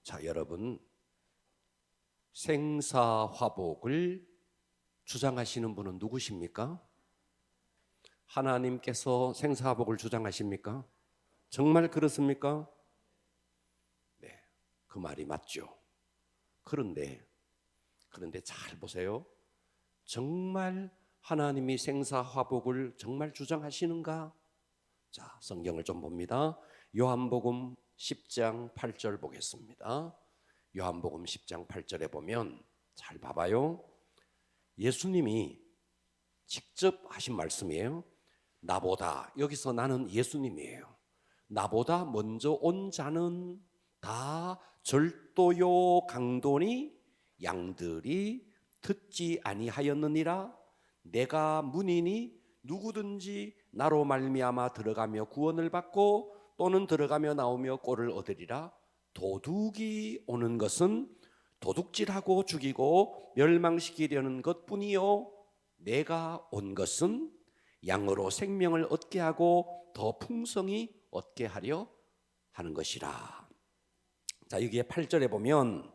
자, 여러분, 생사화복을 주장하시는 분은 누구십니까? 하나님께서 생사화복을 주장하십니까? 정말 그렇습니까? 네, 그 말이 맞죠. 그런데 잘 보세요. 정말 하나님이 생사화복을 정말 주장하시는가? 자, 성경을 좀 봅니다. 요한복음 10장 8절 보겠습니다. 요한복음 10장 8절에 보면 잘 봐봐요. 예수님이 직접 하신 말씀이에요. 나보다, 여기서 나는 예수님이에요. 나보다 먼저 온 자는 다 절도요 강도니 양들이 듣지 아니하였느니라. 내가 문이니 누구든지 나로 말미암아 들어가며 구원을 받고 또는 들어가며 나오며 꼴을 얻으리라. 도둑이 오는 것은 도둑질하고 죽이고 멸망시키려는 것뿐이요 내가 온 것은 양으로 생명을 얻게 하고 더 풍성히 얻게 하려 하는 것이라. 자, 여기에 8절에 보면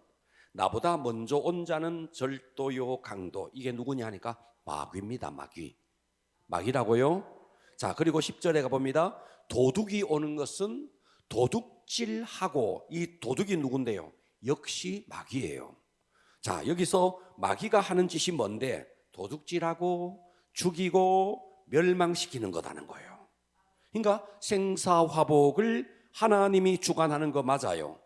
나보다 먼저 온 자는 절도요 강도, 이게 누구냐 하니까 마귀입니다. 마귀라고요. 자, 그리고 10절에 가봅니다. 도둑이 오는 것은 도둑질하고, 이 도둑이 누군데요? 역시 마귀예요. 자, 여기서 마귀가 하는 짓이 뭔데? 도둑질하고 죽이고 멸망시키는 거다는 거예요. 그러니까 생사화복을 하나님이 주관하는 거 맞아요.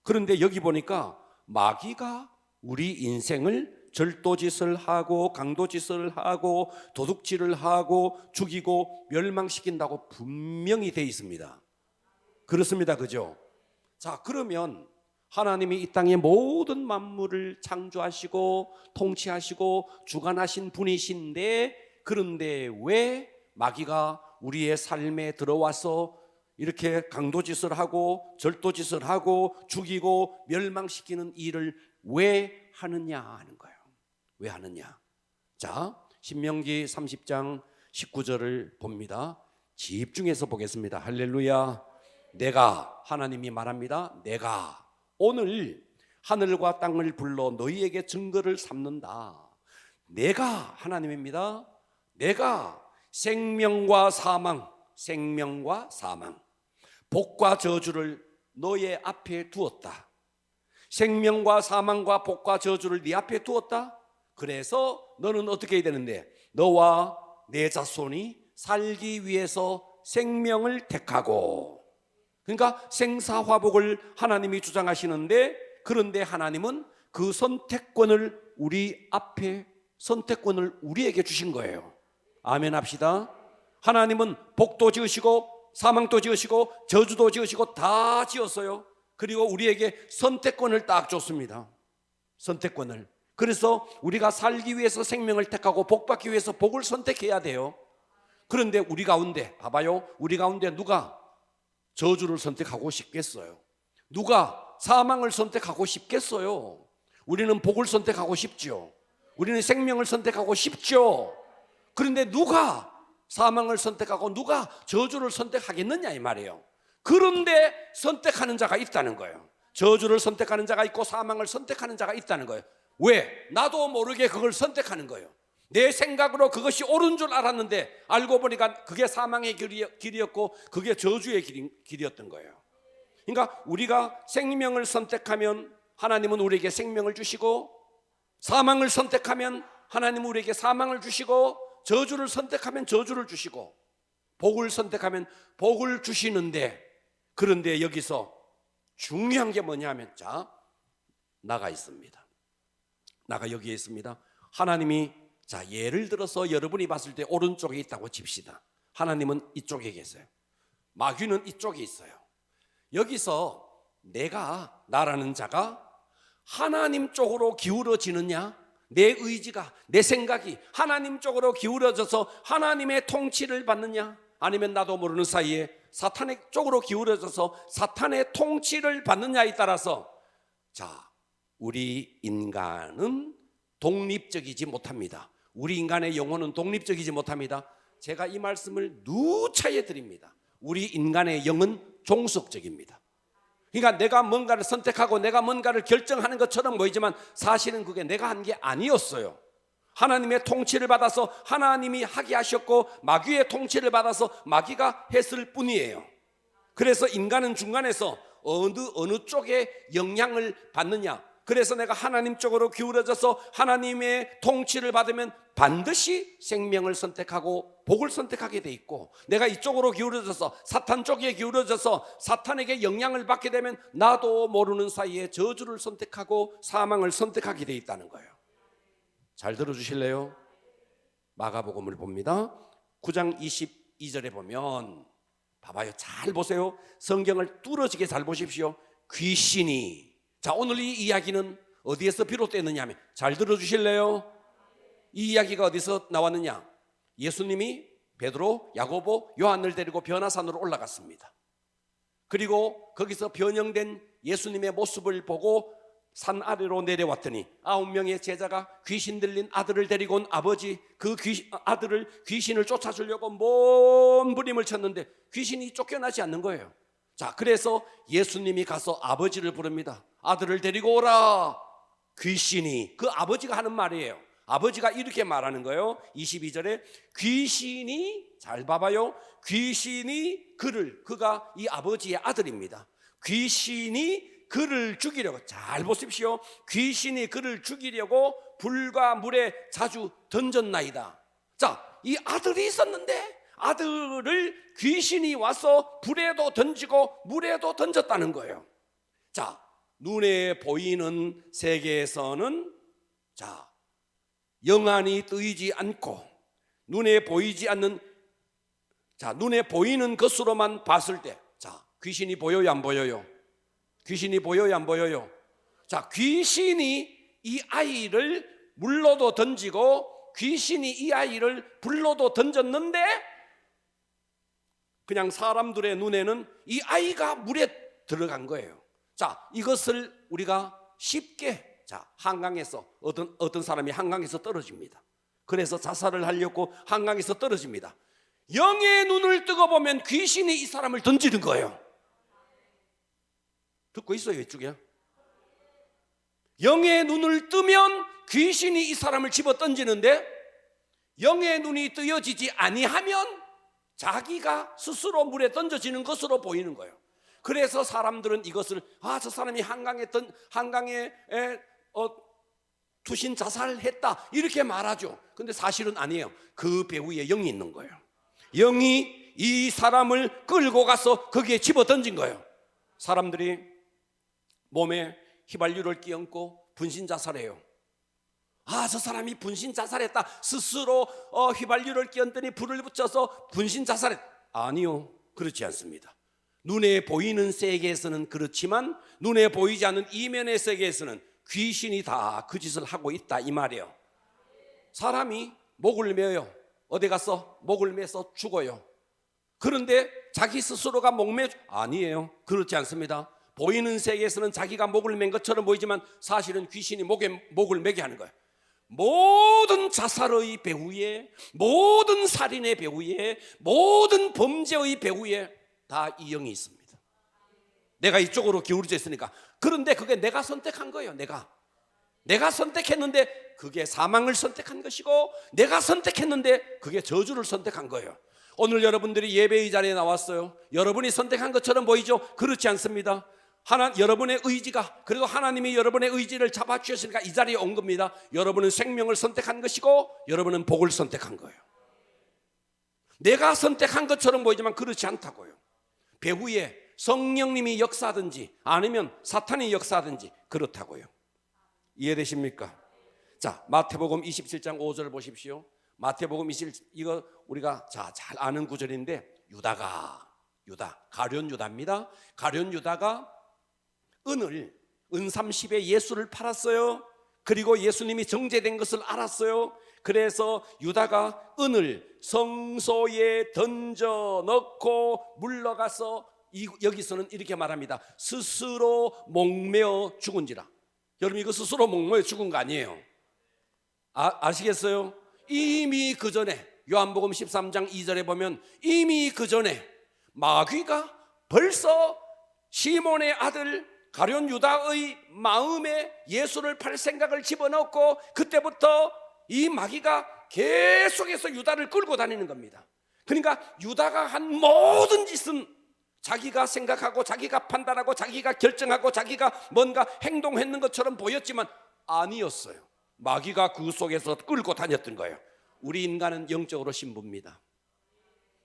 그런데 여기 보니까 마귀가 우리 인생을 절도짓을 하고 강도짓을 하고 도둑질을 하고 죽이고 멸망시킨다고 분명히 되어 있습니다. 그렇습니다. 그죠? 자, 그러면 하나님이 이 땅의 모든 만물을 창조하시고 통치하시고 주관하신 분이신데, 그런데 왜 마귀가 우리의 삶에 들어와서 이렇게 강도짓을 하고 절도짓을 하고 죽이고 멸망시키는 일을 왜 하느냐 하는 거예요. 왜 하느냐? 자, 신명기 30장 19절을 봅니다. 집중해서 보겠습니다. 할렐루야. 내가, 하나님이 말합니다. 내가 오늘 하늘과 땅을 불러 너희에게 증거를 삼는다. 내가 하나님입니다. 내가 생명과 사망, 복과 저주를 너의 앞에 두었다. 생명과 사망과 복과 저주를 네 앞에 두었다. 그래서 너는 어떻게 해야 되는데, 너와 내 자손이 살기 위해서 생명을 택하고, 그러니까 생사화복을 하나님이 주장하시는데, 그런데 하나님은 그 선택권을 우리에게 주신 거예요. 아멘 합시다. 하나님은 복도 지으시고 사망도 지으시고 저주도 지으시고 다 지었어요. 그리고 우리에게 선택권을 딱 줬습니다. 선택권을. 그래서 우리가 살기 위해서 생명을 택하고 복 받기 위해서 복을 선택해야 돼요. 그런데 우리 가운데 봐봐요. 우리 가운데 누가 저주를 선택하고 싶겠어요? 누가 사망을 선택하고 싶겠어요? 우리는 복을 선택하고 싶죠. 우리는 생명을 선택하고 싶죠. 그런데 누가 사망을 선택하고 누가 저주를 선택하겠느냐 이 말이에요. 그런데 선택하는 자가 있다는 거예요. 저주를 선택하는 자가 있고 사망을 선택하는 자가 있다는 거예요. 왜? 나도 모르게 그걸 선택하는 거예요. 내 생각으로 그것이 옳은 줄 알았는데 알고 보니까 그게 사망의 길이었고 그게 저주의 길이었던 거예요. 그러니까 우리가 생명을 선택하면 하나님은 우리에게 생명을 주시고, 사망을 선택하면 하나님은 우리에게 사망을 주시고, 저주를 선택하면 저주를 주시고, 복을 선택하면 복을 주시는데, 그런데 여기서 중요한 게 뭐냐면, 자, 나가 있습니다. 나가 여기에 있습니다. 하나님이, 자, 예를 들어서 여러분이 봤을 때 오른쪽에 있다고 칩시다. 하나님은 이쪽에 계세요. 마귀는 이쪽에 있어요. 여기서 내가, 나라는 자가 하나님 쪽으로 기울어지느냐, 내 의지가, 내 생각이 하나님 쪽으로 기울어져서 하나님의 통치를 받느냐, 아니면 나도 모르는 사이에 사탄의 쪽으로 기울어져서 사탄의 통치를 받느냐에 따라서, 자, 우리 인간은 독립적이지 못합니다. 우리 인간의 영혼은 독립적이지 못합니다. 제가 이 말씀을 누차게 드립니다. 우리 인간의 영은 종속적입니다. 그러니까 내가 뭔가를 선택하고 내가 뭔가를 결정하는 것처럼 보이지만 사실은 그게 내가 한 게 아니었어요. 하나님의 통치를 받아서 하나님이 하게 하셨고 마귀의 통치를 받아서 마귀가 했을 뿐이에요. 그래서 인간은 중간에서 어느 쪽에 영향을 받느냐, 그래서 내가 하나님 쪽으로 기울어져서 하나님의 통치를 받으면 반드시 생명을 선택하고 복을 선택하게 돼 있고, 내가 이쪽으로 기울어져서 사탄 쪽에 기울어져서 사탄에게 영향을 받게 되면 나도 모르는 사이에 저주를 선택하고 사망을 선택하게 돼 있다는 거예요. 잘 들어주실래요? 마가복음을 봅니다. 9장 22절에 보면 봐봐요. 잘 보세요. 성경을 뚫어지게 잘 보십시오. 귀신이, 자, 오늘 이 이야기는 어디에서 비롯되느냐 하면, 잘 들어주실래요? 이 이야기가 어디서 나왔느냐? 예수님이 베드로, 야고보, 요한을 데리고 변화산으로 올라갔습니다. 그리고 거기서 변형된 예수님의 모습을 보고 산 아래로 내려왔더니 9명의 제자가 귀신 들린 아들을 데리고 온 아버지, 그 아들을 귀신을 쫓아주려고 몸부림을 쳤는데 귀신이 쫓겨나지 않는 거예요. 자, 그래서 예수님이 가서 아버지를 부릅니다. 아들을 데리고 오라. 귀신이, 그 아버지가 하는 말이에요. 아버지가 이렇게 말하는 거예요. 22절에 귀신이, 잘 봐봐요, 귀신이 그가 이 아버지의 아들입니다. 귀신이 그를 죽이려고, 잘 보십시오, 귀신이 그를 죽이려고 불과 물에 자주 던졌나이다. 자, 이 아들이 있었는데 아들을 귀신이 와서 불에도 던지고 물에도 던졌다는 거예요. 자, 눈에 보이는 세계에서는, 자, 영안이 뜨이지 않고 눈에 보이지 않는, 자, 눈에 보이는 것으로만 봤을 때, 자, 귀신이 보여요, 안 보여요? 귀신이 보여요, 안 보여요? 자, 귀신이 이 아이를 물로도 던지고 귀신이 이 아이를 불로도 던졌는데 그냥 사람들의 눈에는 이 아이가 물에 들어간 거예요. 자, 이것을 우리가 쉽게, 자, 한강에서 어떤 사람이 한강에서 떨어집니다. 그래서 자살을 하려고 한강에서 떨어집니다. 영의 눈을 뜨고 보면 귀신이 이 사람을 던지는 거예요. 듣고 있어요, 이쪽에? 영의 눈을 뜨면 귀신이 이 사람을 집어 던지는데 영의 눈이 뜨여지지 아니하면 자기가 스스로 물에 던져지는 것으로 보이는 거예요. 그래서 사람들은 이것을, 저 사람이 한강에 투신 자살했다, 이렇게 말하죠. 근데 사실은 아니에요. 그 배후에 영이 있는 거예요. 영이 이 사람을 끌고 가서 거기에 집어 던진 거예요. 사람들이 몸에 휘발유를 끼얹고 분신 자살해요. 저 사람이 분신 자살했다, 스스로 휘발유를 끼얹더니 불을 붙여서 분신 자살했다. 아니요, 그렇지 않습니다. 눈에 보이는 세계에서는 그렇지만 눈에 보이지 않는 이면의 세계에서는 귀신이 다 그 짓을 하고 있다, 이 말이에요. 사람이 목을 매요. 어디 가서 목을 매서 죽어요. 그런데 자기 스스로가 목매, 아니에요, 그렇지 않습니다. 보이는 세계에서는 자기가 목을 맨 것처럼 보이지만 사실은 귀신이 목을 매게 하는 거예요. 모든 자살의 배후에, 모든 살인의 배후에, 모든 범죄의 배후에 다 이 영이 있습니다. 내가 이쪽으로 기울어져 있으니까. 그런데 그게 내가 선택한 거예요. 내가 선택했는데 그게 사망을 선택한 것이고, 내가 선택했는데 그게 저주를 선택한 거예요. 오늘 여러분들이 예배의 자리에 나왔어요. 여러분이 선택한 것처럼 보이죠? 그렇지 않습니다. 여러분의 의지가, 그래도 하나님이 여러분의 의지를 잡아주셨으니까 이 자리에 온 겁니다. 여러분은 생명을 선택한 것이고 여러분은 복을 선택한 거예요. 내가 선택한 것처럼 보이지만 그렇지 않다고요. 배후에 성령님이 역사하든지 아니면 사탄이 역사하든지 그렇다고요. 이해되십니까? 자, 마태복음 27장 5절 보십시오. 마태복음 27, 이거 우리가 잘 아는 구절인데, 가룟 유다입니다. 가룟 유다가 은 30에 예수를 팔았어요. 그리고 예수님이 정죄된 것을 알았어요. 그래서 유다가 은을 성소에 던져 넣고 물러가서, 여기서는 이렇게 말합니다. 스스로 목매어 죽은지라. 여러분, 이거 스스로 목매어 죽은 거 아니에요. 아시겠어요? 이미 그 전에 요한복음 13장 2절에 보면 이미 그 전에 마귀가 벌써 시몬의 아들 가룟 유다의 마음에 예수를 팔 생각을 집어넣고 그때부터 이 마귀가 계속해서 유다를 끌고 다니는 겁니다. 그러니까 유다가 한 모든 짓은 자기가 생각하고 자기가 판단하고 자기가 결정하고 자기가 뭔가 행동했는 것처럼 보였지만 아니었어요. 마귀가 그 속에서 끌고 다녔던 거예요. 우리 인간은 영적으로 신부입니다.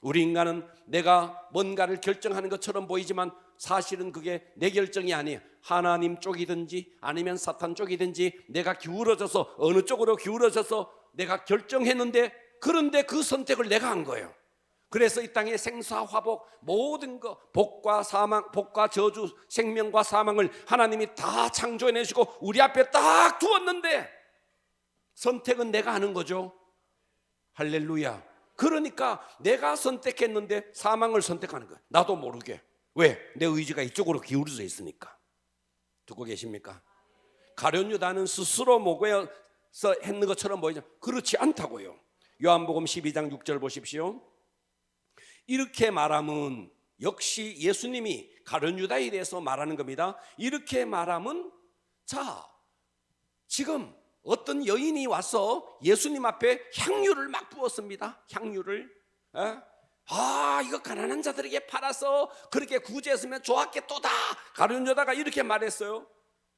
우리 인간은 내가 뭔가를 결정하는 것처럼 보이지만 사실은 그게 내 결정이 아니에요. 하나님 쪽이든지 아니면 사탄 쪽이든지 내가 기울어져서 어느 쪽으로 기울어져서 내가 결정했는데, 그런데 그 선택을 내가 한 거예요. 그래서 이 땅의 생사 화복 모든 것, 복과 사망, 복과 저주, 생명과 사망을 하나님이 다 창조해 내시고 우리 앞에 딱 두었는데 선택은 내가 하는 거죠. 할렐루야. 그러니까 내가 선택했는데 사망을 선택하는 거예요. 나도 모르게. 왜? 내 의지가 이쪽으로 기울어져 있으니까. 듣고 계십니까? 가룟 유다는 스스로 목에서 했는 것처럼 보이죠. 그렇지 않다고요. 요한복음 12장 6절 보십시오. 이렇게 말함은, 역시 예수님이 가룟 유다에 대해서 말하는 겁니다. 이렇게 말함은, 자, 지금 어떤 여인이 와서 예수님 앞에 향유를 막 부었습니다. 향유를. 이거 가난한 자들에게 팔아서 그렇게 구제했으면 좋았겠도다. 가룟 유다가 이렇게 말했어요.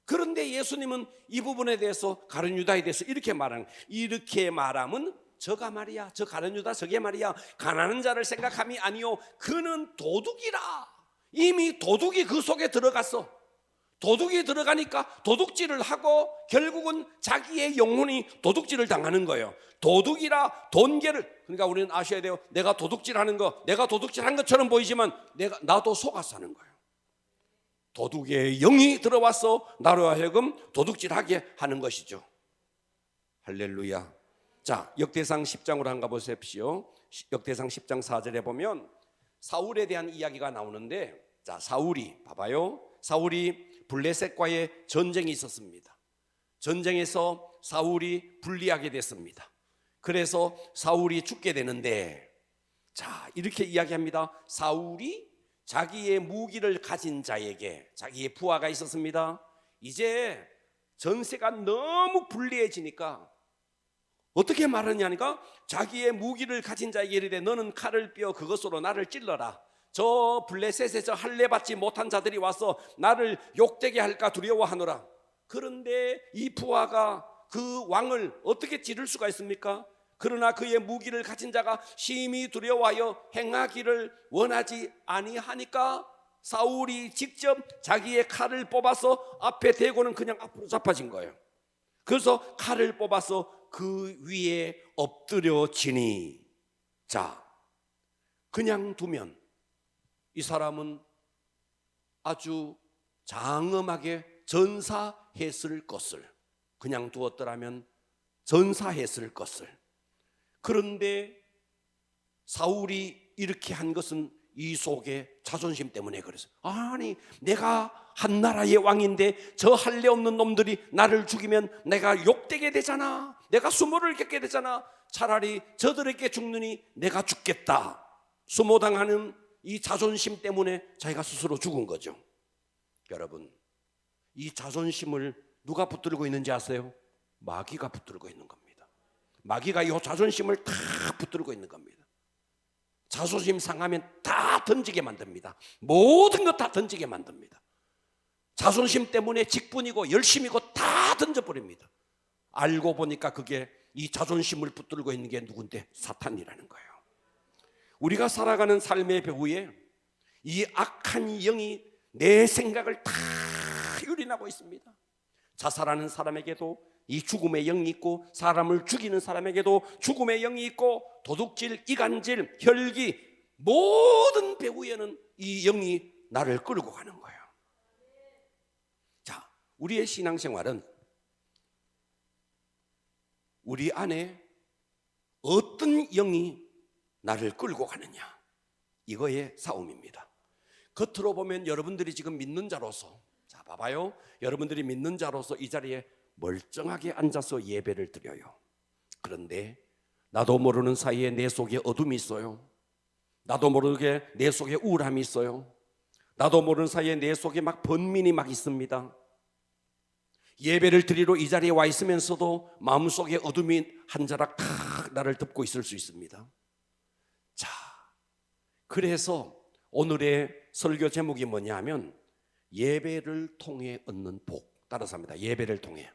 그런데 예수님은 이 부분에 대해서 가룟 유다에 대해서 이렇게 말하는, 이렇게 말함은 저가 말이야, 저 가룟 유다 저게 말이야, 가난한 자를 생각함이 아니요 그는 도둑이라. 이미 도둑이 그 속에 들어갔어. 도둑이 들어가니까 도둑질을 하고 결국은 자기의 영혼이 도둑질을 당하는 거예요. 도둑이라 돈계를. 그러니까 우리는 아셔야 돼요. 내가 도둑질하는 거, 내가 도둑질한 것처럼 보이지만 나도 속아서 하는 거예요. 도둑의 영이 들어와서 나로 하여금 도둑질하게 하는 것이죠. 할렐루야. 자, 역대상 10장으로 한가 보십시오. 역대상 10장 4절에 보면 사울에 대한 이야기가 나오는데, 자, 사울이 봐봐요. 사울이 블레셋과의 전쟁이 있었습니다. 전쟁에서 사울이 불리하게 됐습니다. 그래서 사울이 죽게 되는데, 자, 이렇게 이야기합니다. 사울이 자기의 무기를 가진 자에게, 자기의 부하가 있었습니다. 이제 전세가 너무 불리해지니까 어떻게 말하냐니까, 자기의 무기를 가진 자에게 이르되 너는 칼을 뼈 그것으로 나를 찔러라. 저 블레셋에서 할례 받지 못한 자들이 와서 나를 욕되게 할까 두려워하노라. 그런데 이 부하가 그 왕을 어떻게 찌를 수가 있습니까? 그러나 그의 무기를 가진 자가 심히 두려워하여 행하기를 원하지 아니하니까 사울이 직접 자기의 칼을 뽑아서 앞에 대고는 그냥 앞으로 자빠진 거예요. 그래서 칼을 뽑아서 그 위에 엎드려지니, 자, 그냥 두면 이 사람은 아주 장엄하게 전사했을 것을, 그냥 두었더라면 전사했을 것을. 그런데 사울이 이렇게 한 것은 이 속에 자존심 때문에 그랬어요. 아니, 내가 한 나라의 왕인데 저 할례 없는 놈들이 나를 죽이면 내가 욕되게 되잖아. 내가 수모를 겪게 되잖아. 차라리 저들에게 죽느니 내가 죽겠다. 수모당하는 이 자존심 때문에 자기가 스스로 죽은 거죠. 여러분, 이 자존심을 누가 붙들고 있는지 아세요? 마귀가 붙들고 있는 겁니다. 마귀가 이 자존심을 다 붙들고 있는 겁니다. 자존심 상하면 다 던지게 만듭니다. 모든 것 다 던지게 만듭니다. 자존심 때문에 직분이고 열심이고 다 던져버립니다. 알고 보니까 그게 이 자존심을 붙들고 있는 게 누군데? 사탄이라는 거예요. 우리가 살아가는 삶의 배후에 이 악한 영이 내 생각을 다 유린하고 있습니다. 자살하는 사람에게도 이 죽음의 영이 있고, 사람을 죽이는 사람에게도 죽음의 영이 있고, 도둑질, 이간질, 혈기, 모든 배후에는 이 영이 나를 끌고 가는 거예요. 자, 우리의 신앙생활은 우리 안에 어떤 영이 나를 끌고 가느냐, 이거의 싸움입니다. 겉으로 보면 여러분들이 지금 믿는 자로서, 자, 봐봐요. 여러분들이 믿는 자로서 이 자리에 멀쩡하게 앉아서 예배를 드려요. 그런데 나도 모르는 사이에 내 속에 어둠이 있어요. 나도 모르게 내 속에 우울함이 있어요. 나도 모르는 사이에 내 속에 막 번민이 막 있습니다. 예배를 드리러 이 자리에 와 있으면서도 마음속에 어둠이 한 자락 탁 나를 덮고 있을 수 있습니다. 자, 그래서 오늘의 설교 제목이 뭐냐 하면 예배를 통해 얻는 복. 따라서 합니다. 예배를 통해.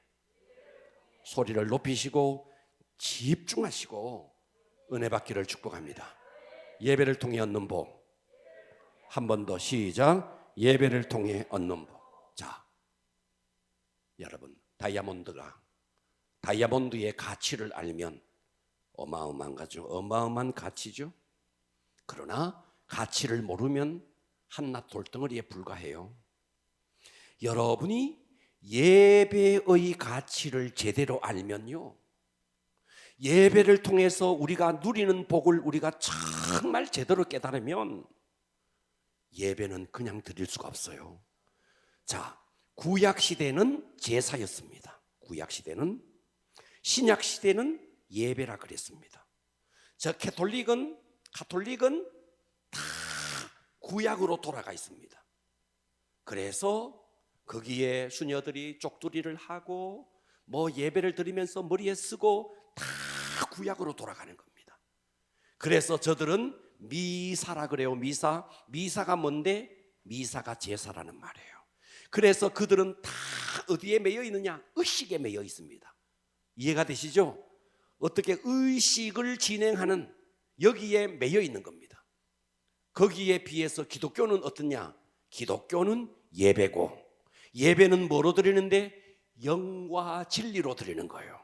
소리를 높이시고 집중하시고 은혜 받기를 축복합니다. 예배를 통해 얻는 복. 한 번 더 시작. 예배를 통해 얻는 복. 자, 여러분, 다이아몬드의 가치를 알면 어마어마한 거죠. 어마어마한 가치죠. 그러나 가치를 모르면 한낱 돌덩어리에 불과해요. 여러분이 예배의 가치를 제대로 알면요, 예배를 통해서 우리가 누리는 복을 우리가 정말 제대로 깨달으면 예배는 그냥 드릴 수가 없어요. 자, 구약시대는 제사였습니다. 구약시대는. 신약시대는 예배라 그랬습니다. 저 가톨릭은 다 구약으로 돌아가 있습니다. 그래서 거기에 수녀들이 쪽두리를 하고 뭐 예배를 드리면서 머리에 쓰고 다 구약으로 돌아가는 겁니다. 그래서 저들은 미사라 그래요. 미사가 뭔데? 미사가 제사라는 말이에요. 그래서 그들은 다 어디에 매여 있느냐? 의식에 매여 있습니다. 이해가 되시죠? 어떻게 의식을 진행하는 여기에 매여 있는 겁니다. 거기에 비해서 기독교는 어떠냐? 기독교는 예배고, 예배는 뭐로 드리는데? 영과 진리로 드리는 거예요.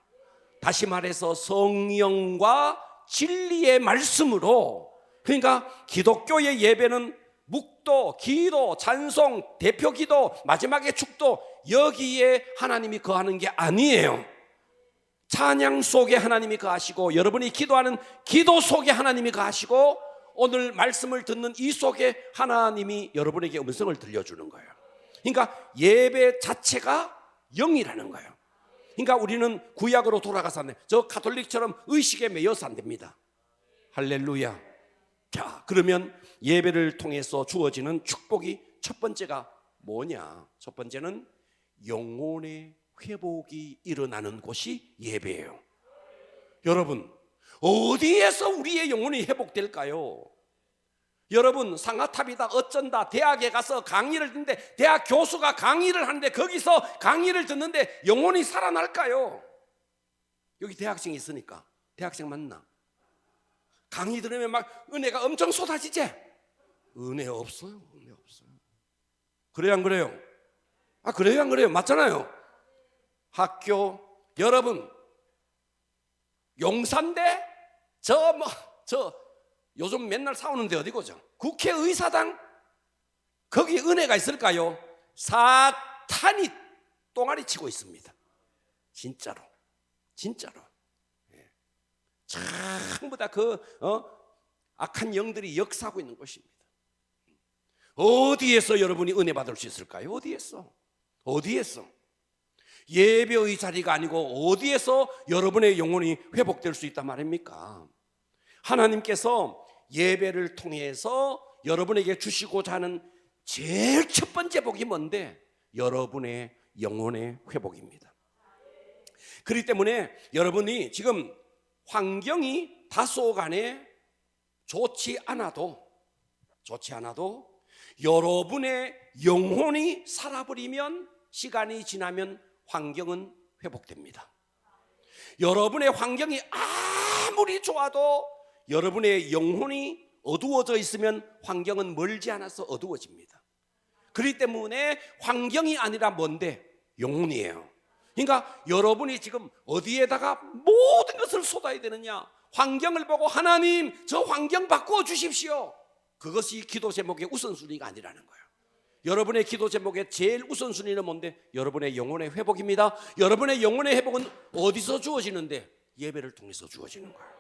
다시 말해서 성령과 진리의 말씀으로. 그러니까 기독교의 예배는 묵도, 기도, 찬송, 대표 기도, 마지막에 축도, 여기에 하나님이 거하는 게 아니에요. 찬양 속에 하나님이 거하시고, 여러분이 기도하는 기도 속에 하나님이 거하시고, 오늘 말씀을 듣는 이 속에 하나님이 여러분에게 음성을 들려주는 거예요. 그러니까 예배 자체가 영이라는 거예요. 그러니까 우리는 구약으로 돌아가서 안 돼요. 저 가톨릭처럼 의식에 매여서 안 됩니다. 할렐루야. 자, 그러면 예배를 통해서 주어지는 축복이 첫 번째가 뭐냐? 첫 번째는 영혼의 회복이 일어나는 곳이 예배예요. 여러분, 어디에서 우리의 영혼이 회복될까요? 여러분, 상아탑이다 어쩐다 대학에 가서 강의를 듣는데, 대학 교수가 강의를 하는데 거기서 강의를 듣는데 영혼이 살아날까요? 여기 대학생이 있으니까. 대학생 맞나? 강의 들으면 막 은혜가 엄청 쏟아지지? 은혜 없어요. 은혜 없어요. 그래요 안 그래요? 아, 그래요 안 그래요? 맞잖아요. 학교, 여러분, 용산대 저 요즘 맨날 싸우는데 어디고죠? 국회의사당, 거기 은혜가 있을까요? 사탄이 똥아리 치고 있습니다. 진짜로. 전부 다 악한 영들이 역사하고 있는 것입니다. 어디에서 여러분이 은혜 받을 수 있을까요? 어디에서? 예배의 자리가 아니고 어디에서 여러분의 영혼이 회복될 수 있단 말입니까? 하나님께서 예배를 통해서 여러분에게 주시고자 하는 제일 첫 번째 복이 뭔데? 여러분의 영혼의 회복입니다. 그렇기 때문에 여러분이 지금 환경이 다소간에 좋지 않아도 여러분의 영혼이 살아버리면, 시간이 지나면 환경은 회복됩니다. 여러분의 환경이 아무리 좋아도 여러분의 영혼이 어두워져 있으면 환경은 멀지 않아서 어두워집니다. 그렇기 때문에 환경이 아니라 뭔데? 영혼이에요. 그러니까 여러분이 지금 어디에다가 모든 것을 쏟아야 되느냐? 환경을 보고 하나님, 저 환경 바꾸어 주십시오. 그것이 기도 제목의 우선순위가 아니라는 거예요. 여러분의 기도 제목의 제일 우선순위는 뭔데? 여러분의 영혼의 회복입니다. 여러분의 영혼의 회복은 어디서 주어지는데? 예배를 통해서 주어지는 거예요.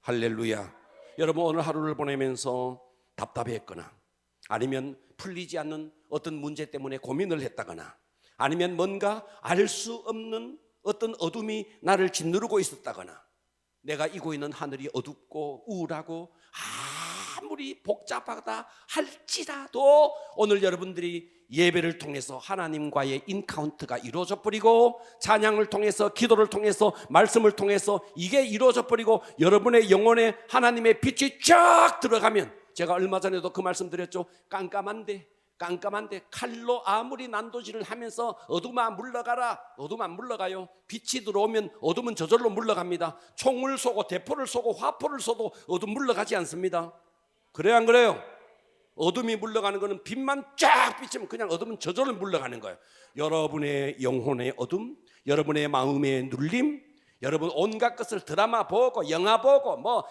할렐루야. 여러분, 오늘 하루를 보내면서 답답했거나 아니면 풀리지 않는 어떤 문제 때문에 고민을 했다거나 아니면 뭔가 알 수 없는 어떤 어둠이 나를 짓누르고 있었다거나 내가 이고 있는 하늘이 어둡고 우울하고 아무리 복잡하다 할지라도 오늘 여러분들이 예배를 통해서 하나님과의 인카운트가 이루어져 버리고, 찬양을 통해서, 기도를 통해서, 말씀을 통해서 이게 이루어져 버리고 여러분의 영혼에 하나님의 빛이 쫙 들어가면, 제가 얼마 전에도 그 말씀 드렸죠. 깜깜한데 칼로 아무리 난도질을 하면서 어둠아 물러가라, 어둠 안 물러가요. 빛이 들어오면 어둠은 저절로 물러갑니다. 총을 쏘고 대포를 쏘고 화포를 쏘도 어둠 물러가지 않습니다. 그래요, 안 그래요? 어둠이 물러가는 것은 빛만 쫙 비치면 그냥 어둠은 저절로 물러가는 거예요. 여러분의 영혼의 어둠, 여러분의 마음의 눌림, 여러분 온갖 것을 드라마 보고 영화 보고 뭐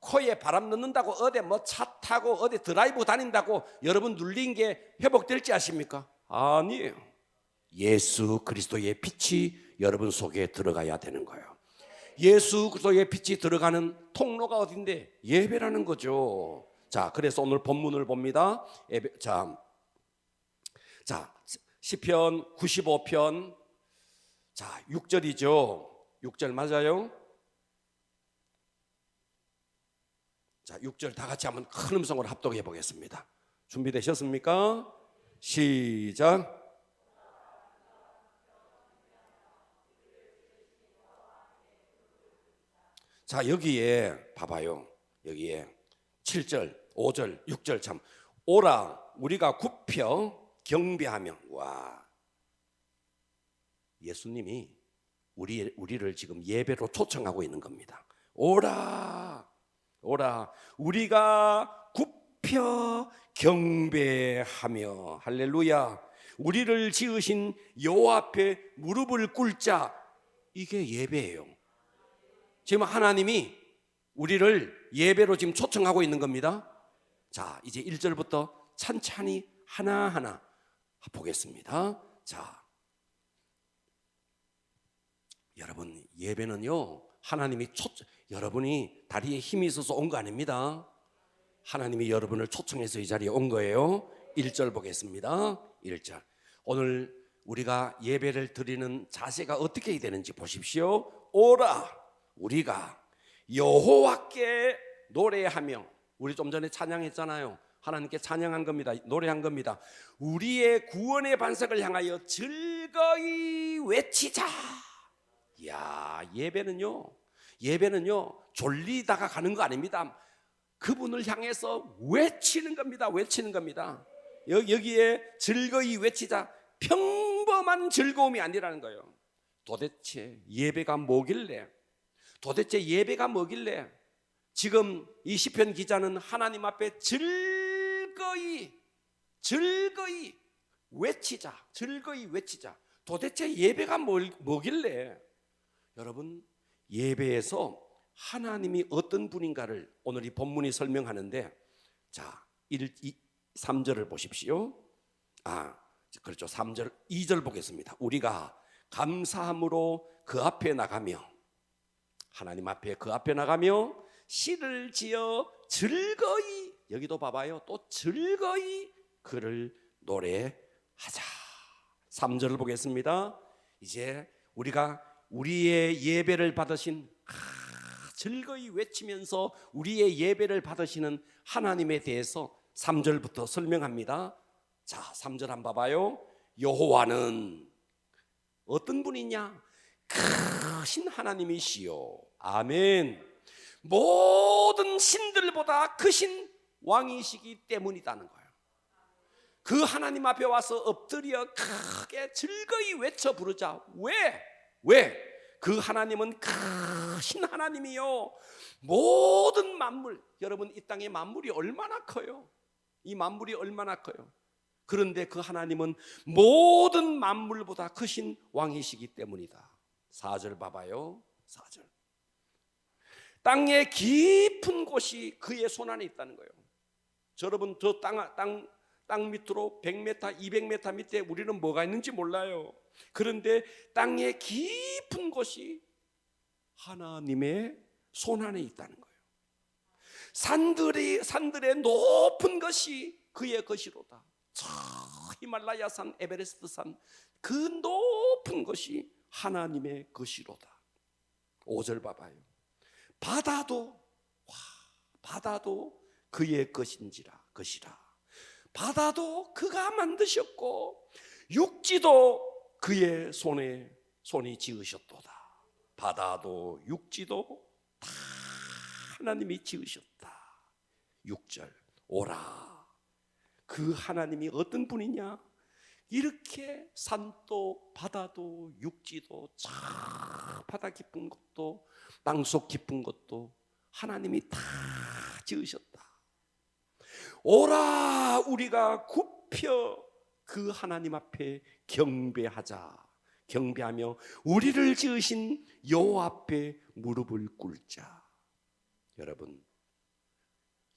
코에 바람 넣는다고 어디 뭐 차 타고 어디 드라이브 다닌다고 여러분 눌린 게 회복될지 아십니까? 아니에요. 예수 그리스도의 빛이 여러분 속에 들어가야 되는 거예요. 예수 그리스도의 빛이 들어가는 통로가 어딘데? 예배라는 거죠. 자, 그래서 오늘 본문을 봅니다. 자, 시편 95편, 자 6절이죠. 6절 맞아요? 자, 6절 다 같이 한번 큰 음성으로 합독해 보겠습니다. 준비되셨습니까? 시작. 자, 여기에 봐봐요. 여기에 7절, 5절, 6절 참 오라 우리가 굽혀 경배하며. 와, 예수님이 우리를 지금 예배로 초청하고 있는 겁니다. 오라 우리가 굽혀 경배하며. 할렐루야. 우리를 지으신 여호와 앞에 무릎을 꿇자. 이게 예배예요. 지금 하나님이 우리를 예배로 지금 초청하고 있는 겁니다. 자, 이제 1절부터 찬찬히 하나하나 보겠습니다. 자, 여러분, 예배는요 하나님이 여러분이 다리에 힘이 있어서 온 거 아닙니다. 하나님이 여러분을 초청해서 이 자리에 온 거예요. 1절 보겠습니다. 1절. 오늘 우리가 예배를 드리는 자세가 어떻게 해야 되는지 보십시오. 오라 우리가 여호와께 노래하며. 우리 좀 전에 찬양했잖아요. 하나님께 찬양한 겁니다. 노래한 겁니다. 우리의 구원의 반석을 향하여 즐거이 외치자. 야, 예배는요 졸리다가 가는 거 아닙니다. 그분을 향해서 외치는 겁니다. 외치는 겁니다. 여기에 즐거이 외치자, 평범한 즐거움이 아니라는 거예요. 도대체 예배가 뭐길래, 지금 이 시편 기자는 하나님 앞에 즐거이 외치자. 도대체 예배가 뭐길래? 여러분, 예배에서 하나님이 어떤 분인가를 오늘 이 본문이 설명하는데, 자 3절을 보십시오. 그렇죠. 3절, 2절 보겠습니다. 우리가 감사함으로 그 앞에 나가며, 하나님 앞에 그 앞에 나가며 시를 지어 즐거이, 여기도 봐봐요, 또 즐거이 그를 노래하자. 3절을 보겠습니다. 이제 우리가 우리의 예배를 받으신, 즐거이 외치면서 우리의 예배를 받으시는 하나님에 대해서 3절부터 설명합니다. 자, 3절 한번 봐봐요. 여호와는 어떤 분이냐? 크신 하나님이시요. 아멘. 모든 신들보다 크신 왕이시기 때문이라는 거예요. 그 하나님 앞에 와서 엎드려 크게 즐거이 외쳐 부르자. 왜? 그 하나님은 크신 하나님이요, 모든 만물, 여러분 이 땅의 만물이 얼마나 커요? 이 만물이 얼마나 커요? 그런데 그 하나님은 모든 만물보다 크신 왕이시기 때문이다. 4절 봐봐요. 4절. 땅의 깊은 곳이 그의 손안에 있다는 거예요. 여러분, 저 땅 밑으로 100m, 200m 밑에 우리는 뭐가 있는지 몰라요. 그런데 땅의 깊은 곳이 하나님의 손안에 있다는 거예요. 산들의 높은 것이 그의 것이로다. 저 히말라야 산, 에베레스트 산, 그 높은 것이 하나님의 것이로다. 5절 봐봐요. 바다도 그의 것이라. 바다도 그가 만드셨고 육지도 그의 손이 지으셨도다. 바다도 육지도 다 하나님이 지으셨다. 6절 오라. 그 하나님이 어떤 분이냐? 이렇게 산도 바다도 육지도 저 바다 깊은 것도 땅속 깊은 것도 하나님이 다 지으셨다. 오라 우리가 굽혀 그 하나님 앞에 경배하며 우리를 지으신 여호와 앞에 무릎을 꿇자. 여러분,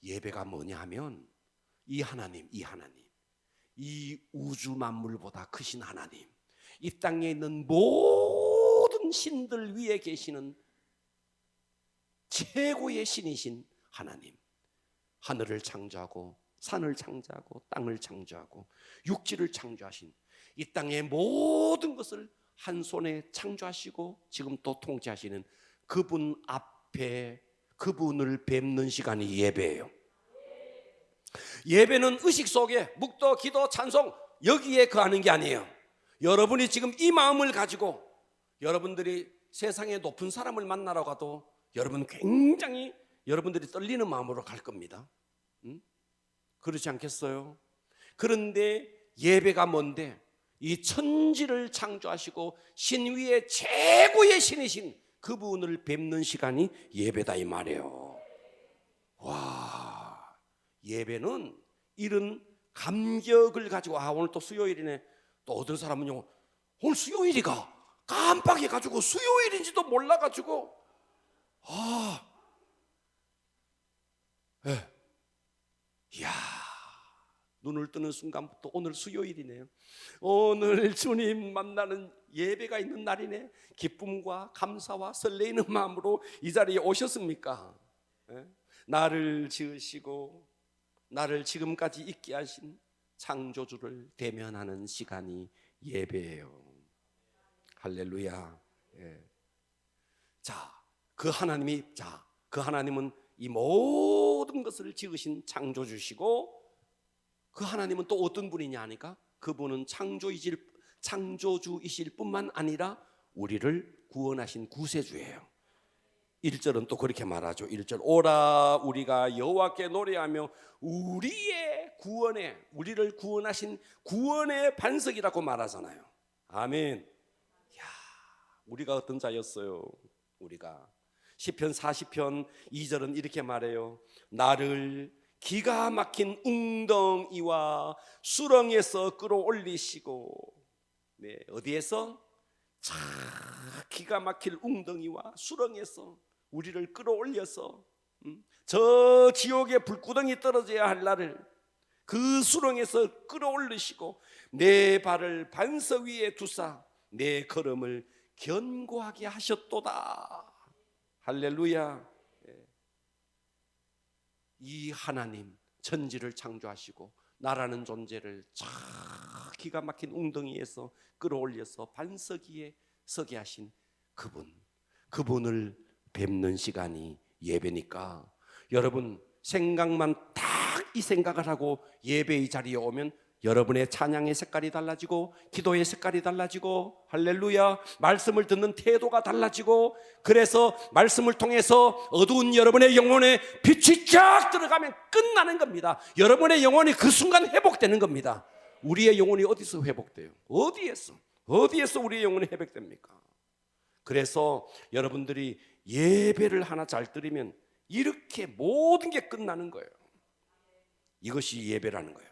예배가 뭐냐 하면 이 하나님, 이 우주 만물보다 크신 하나님, 이 땅에 있는 모든 신들 위에 계시는 최고의 신이신 하나님, 하늘을 창조하고 산을 창조하고 땅을 창조하고 육지를 창조하신 이 땅의 모든 것을 한 손에 창조하시고 지금 또 통치하시는 그분 앞에 그분을 뵙는 시간이 예배예요. 예배는 의식 속에 묵도, 기도, 찬송 여기에 거하는 게 아니에요. 여러분이 지금 이 마음을 가지고 여러분들이 세상에 높은 사람을 만나러 가도 여러분 굉장히 여러분들이 떨리는 마음으로 갈 겁니다. 그렇지 않겠어요? 그런데 예배가 뭔데? 이 천지를 창조하시고 신 위에 최고의 신이신 그분을 뵙는 시간이 예배다 이 말이에요. 와, 예배는 이런 감격을 가지고 오늘 또 수요일이네. 또 어떤 사람은요 오늘 수요일이가 깜빡해가지고 수요일인지도 몰라가지고 이야, 눈을 뜨는 순간부터 오늘 수요일이네요. 오늘 주님 만나는 예배가 있는 날이네. 기쁨과 감사와 설레이는 마음으로 이 자리에 오셨습니까? 나를 지으시고 나를 지금까지 있게 하신 창조주를 대면하는 시간이 예배예요. 할렐루야. 그 하나님은 이 모든 것을 지으신 창조주시고 그 하나님은 또 어떤 분이냐 하니까 그분은 창조주이실 뿐만 아니라 우리를 구원하신 구세주예요. 1절은 또 그렇게 말하죠. 1절 오라 우리가 여호와께 노래하며 우리를 구원하신 구원의 반석이라고 말하잖아요. 아멘. 야, 우리가 어떤 자였어요? 우리가 시편 40편 2절은 이렇게 말해요. 나를 기가 막힌 웅덩이와 수렁에서 끌어올리시고, 어디에서? 기가 막힐 웅덩이와 수렁에서 우리를 끌어올려서 저 지옥의 불구덩이 떨어져야 할 나를 그 수렁에서 끌어올리시고 내 발을 반석 위에 두사 내 걸음을 견고하게 하셨도다. 할렐루야. 이 하나님 천지를 창조하시고 나라는 존재를 기가 막힌 웅덩이에서 끌어올려서 반석 위에 서게 하신 그분을 뵙는 시간이 예배니까 여러분 생각만 딱 이 생각을 하고 예배의 자리에 오면 여러분의 찬양의 색깔이 달라지고 기도의 색깔이 달라지고 할렐루야 말씀을 듣는 태도가 달라지고 그래서 말씀을 통해서 어두운 여러분의 영혼에 빛이 쫙 들어가면 끝나는 겁니다. 여러분의 영혼이 그 순간 회복되는 겁니다. 우리의 영혼이 어디서 회복돼요? 어디에서 우리의 영혼이 회복됩니까? 그래서 여러분들이 예배를 하나 잘 드리면 이렇게 모든 게 끝나는 거예요. 이것이 예배라는 거예요.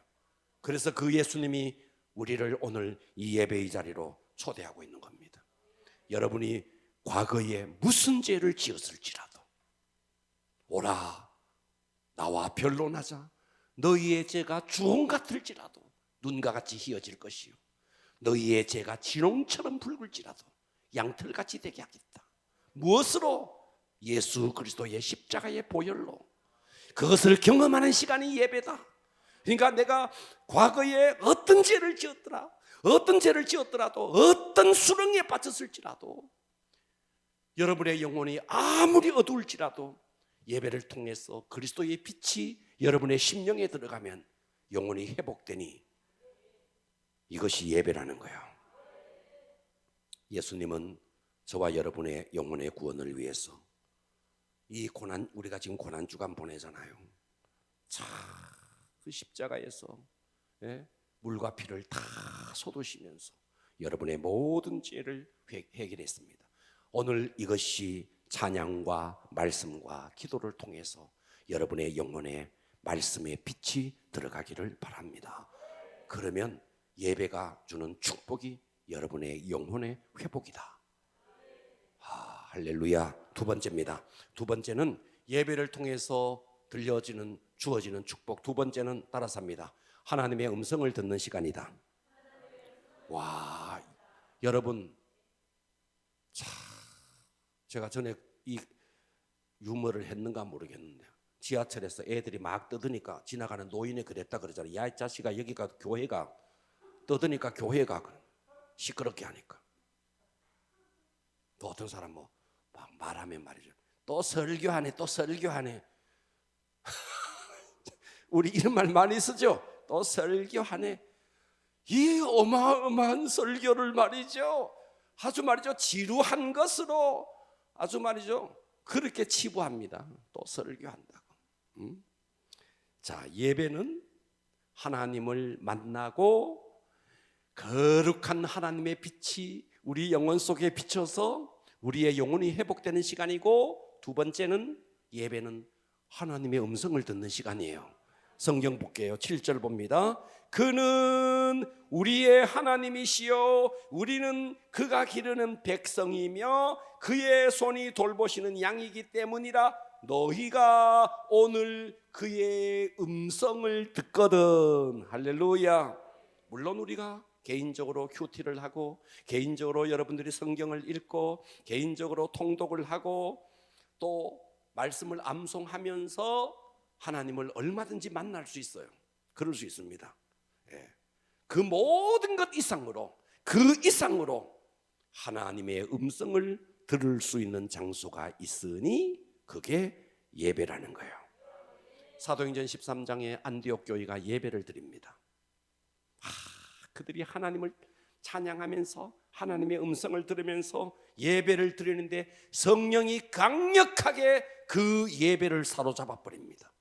그래서 그 예수님이 우리를 오늘 이 예배의 자리로 초대하고 있는 겁니다. 여러분이 과거에 무슨 죄를 지었을지라도 오라 나와 변론하자. 너희의 죄가 주홍 같을지라도 눈과 같이 희어질 것이요 너희의 죄가 진홍처럼 붉을지라도 양털같이 되게 하겠다. 무엇으로? 예수 그리스도의 십자가의 보혈로. 그것을 경험하는 시간이 예배다. 그러니까 내가 과거에 어떤 죄를 지었더라도 어떤 수렁에 빠졌을지라도 여러분의 영혼이 아무리 어두울지라도 예배를 통해서 그리스도의 빛이 여러분의 심령에 들어가면 영혼이 회복되니 이것이 예배라는 거예요. 예수님은 저와 여러분의 영혼의 구원을 위해서 이 고난, 우리가 지금 고난 주간 보내잖아요. 참 그 십자가에서 물과 피를 다 쏟으시면서 여러분의 모든 죄를 해결했습니다. 오늘 이것이 찬양과 말씀과 기도를 통해서 여러분의 영혼에 말씀의 빛이 들어가기를 바랍니다. 그러면 예배가 주는 축복이 여러분의 영혼의 회복이다. 할렐루야. 두 번째입니다. 두 번째는 예배를 통해서 주어지는 축복. 두 번째는 따라서 합니다. 하나님의 음성을 듣는 시간이다. 와, 여러분, 제가 전에 이 유머를 했는가 모르겠는데 지하철에서 애들이 막 떠드니까 지나가는 노인이 그랬다 그러잖아요. 야, 이 자식아, 여기가 교회가, 떠드니까 교회가, 시끄럽게 하니까. 또 어떤 사람 막 말하면 말이죠. 또 설교하네, 또 설교하네. 우리 이런 말 많이 쓰죠. 또 설교하네. 이 어마어마한 설교를 말이죠, 아주 말이죠, 지루한 것으로 아주 말이죠, 그렇게 치부합니다. 또 설교한다고. 자, 예배는 하나님을 만나고 거룩한 하나님의 빛이 우리 영혼 속에 비쳐서 우리의 영혼이 회복되는 시간이고, 두 번째는 예배는 하나님의 음성을 듣는 시간이에요. 성경 볼게요. 7절 봅니다. 그는 우리의 하나님이시요 우리는 그가 기르는 백성이며 그의 손이 돌보시는 양이기 때문이라. 너희가 오늘 그의 음성을 듣거든. 할렐루야. 물론 우리가 개인적으로 큐티를 하고 개인적으로 여러분들이 성경을 읽고 개인적으로 통독을 하고 또 말씀을 암송하면서 하나님을 얼마든지 만날 수 있어요. 그럴 수 있습니다. 그 모든 것 이상으로, 그 이상으로 하나님의 음성을 들을 수 있는 장소가 있으니 그게 예배라는 거예요. 사도행전 13장에 안디옥 교회가 예배를 드립니다. 그들이 하나님을 찬양하면서 하나님의 음성을 들으면서 예배를 드리는데 성령이 강력하게 그 예배를 사로잡아 버립니다.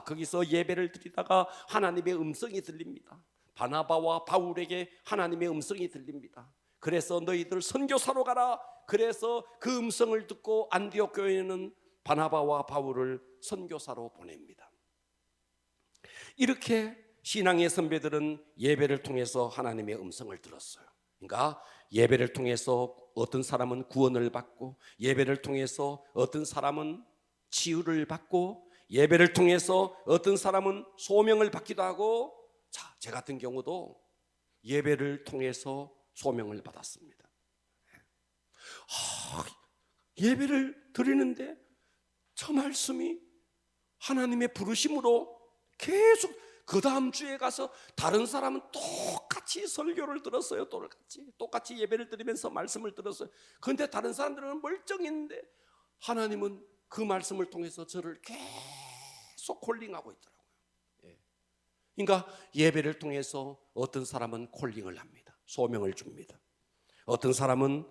거기서 예배를 드리다가 하나님의 음성이 들립니다. 바나바와 바울에게 하나님의 음성이 들립니다. 그래서 너희들 선교사로 가라. 그래서 그 음성을 듣고 안디옥 교회는 바나바와 바울을 선교사로 보냅니다. 이렇게 신앙의 선배들은 예배를 통해서 하나님의 음성을 들었어요. 그러니까 예배를 통해서 어떤 사람은 구원을 받고, 예배를 통해서 어떤 사람은 치유를 받고, 예배를 통해서 어떤 사람은 소명을 받기도 하고, 자, 제 같은 경우도 예배를 통해서 소명을 받았습니다. 예배를 드리는데 저 말씀이 하나님의 부르심으로 계속, 그 다음 주에 가서 다른 사람은 똑같이 설교를 들었어요. 똑같이 예배를 드리면서 말씀을 들었어요. 그런데 다른 사람들은 멀쩡했는데 하나님은 그 말씀을 통해서 저를 계속 콜링하고 있더라고요. 그러니까 예배를 통해서 어떤 사람은 콜링을 합니다. 소명을 줍니다. 어떤 사람은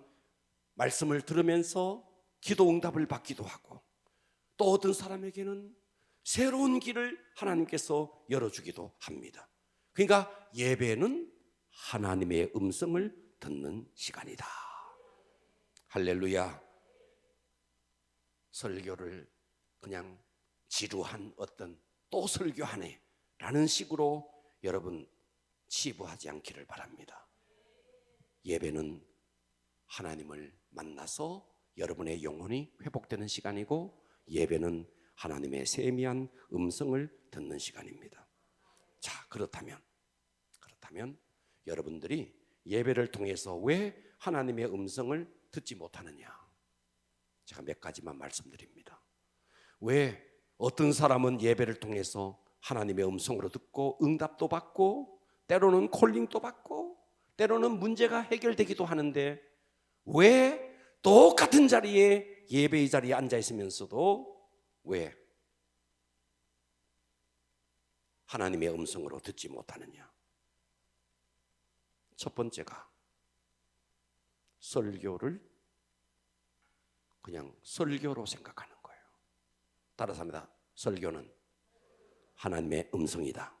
말씀을 들으면서 기도 응답을 받기도 하고, 또 어떤 사람에게는 새로운 길을 하나님께서 열어주기도 합니다. 그러니까 예배는 하나님의 음성을 듣는 시간이다. 할렐루야. 설교를 그냥 지루한 어떤 또 설교하네 라는 식으로 여러분 치부하지 않기를 바랍니다. 예배는 하나님을 만나서 여러분의 영혼이 회복되는 시간이고, 예배는 하나님의 세미한 음성을 듣는 시간입니다. 자, 그렇다면 여러분들이 예배를 통해서 왜 하나님의 음성을 듣지 못하느냐? 제가 몇 가지만 말씀드립니다. 왜 어떤 사람은 예배를 통해서 하나님의 음성으로 듣고 응답도 받고 때로는 콜링도 받고 때로는 문제가 해결되기도 하는데, 왜 똑같은 자리에 예배의 자리에 앉아 있으면서도 왜 하나님의 음성으로 듣지 못하느냐? 첫 번째가 설교를 그냥 설교로 생각하는 거예요. 따라서 합니다. 설교는 하나님의 음성이다.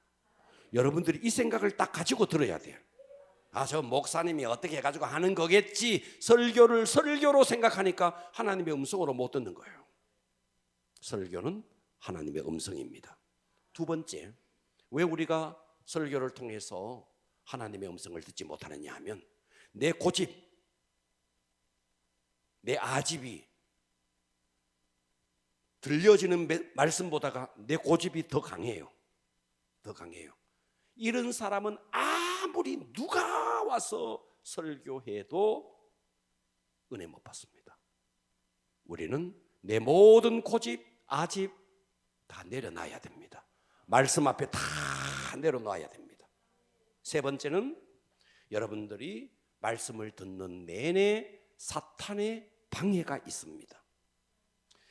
여러분들이 이 생각을 딱 가지고 들어야 돼요. 아, 저 목사님이 어떻게 해가지고 하는 거겠지. 설교를 설교로 생각하니까 하나님의 음성으로 못 듣는 거예요. 설교는 하나님의 음성입니다. 두 번째, 왜 우리가 설교를 통해서 하나님의 음성을 듣지 못하느냐 하면 내 고집, 내 아집이 들려지는 말씀보다가 내 고집이 더 강해요. 더 강해요. 이런 사람은 아무리 누가 와서 설교해도 은혜 못 받습니다. 우리는 내 모든 고집, 아집 다 내려놔야 됩니다. 말씀 앞에 다 내려놔야 됩니다. 세 번째는 여러분들이 말씀을 듣는 내내 사탄의 방해가 있습니다.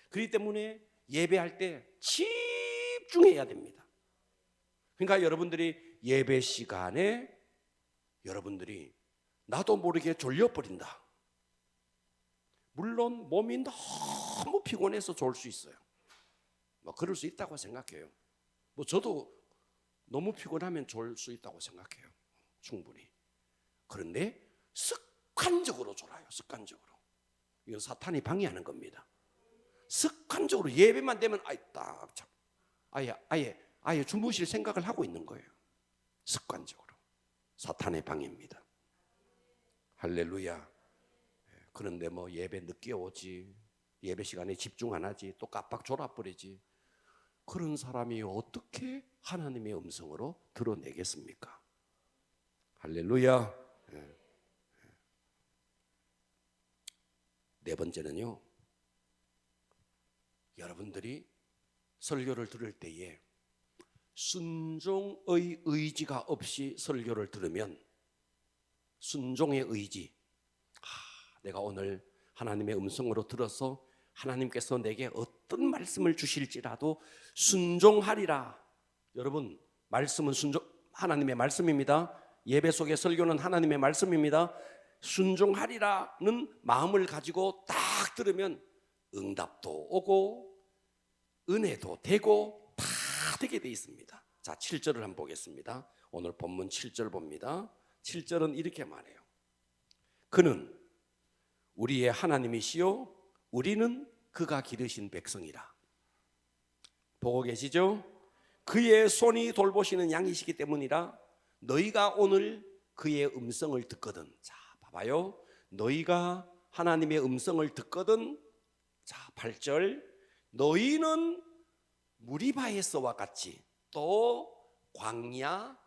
그렇기 때문에 예배할 때 집중해야 됩니다. 그러니까 여러분들이 예배 시간에 여러분들이 나도 모르게 졸려버린다. 물론 몸이 너무 피곤해서 졸 수 있어요. 뭐 그럴 수 있다고 생각해요. 뭐 저도 너무 피곤하면 졸 수 있다고 생각해요. 충분히. 그런데 습관적으로 졸아요. 습관적으로. 이건 사탄이 방해하는 겁니다. 습관적으로 예배만 되면 아예 주무실 생각을 하고 있는 거예요. 습관적으로. 사탄의 방해입니다. 할렐루야. 그런데 뭐 예배 늦게 오지, 예배 시간에 집중 안 하지, 또 깜빡 졸아버리지. 그런 사람이 어떻게 하나님의 음성으로 드러내겠습니까? 할렐루야. 네 번째는요, 여러분들이 설교를 들을 때에 순종의 의지가 없이 설교를 들으면, 순종의 의지, 내가 오늘 하나님의 음성으로 들어서 하나님께서 내게 어떤 말씀을 주실지라도 순종하리라. 여러분, 말씀은 하나님의 말씀입니다. 예배 속의 설교는 하나님의 말씀입니다. 순종하리라는 마음을 가지고 딱 들으면 응답도 오고 은혜도 되고 다 되게 돼 있습니다. 자, 7절을 한번 보겠습니다. 오늘 본문 7절 봅니다. 7절은 이렇게 말해요. 그는 우리의 하나님이시요 우리는 그가 기르신 백성이라. 보고 계시죠? 그의 손이 돌보시는 양이시기 때문이라. 너희가 오늘 그의 음성을 듣거든. 자, 봐봐요. 너희가 하나님의 음성을 듣거든. 자, 8절. 너희는 무리바에서와 같이, 또 광야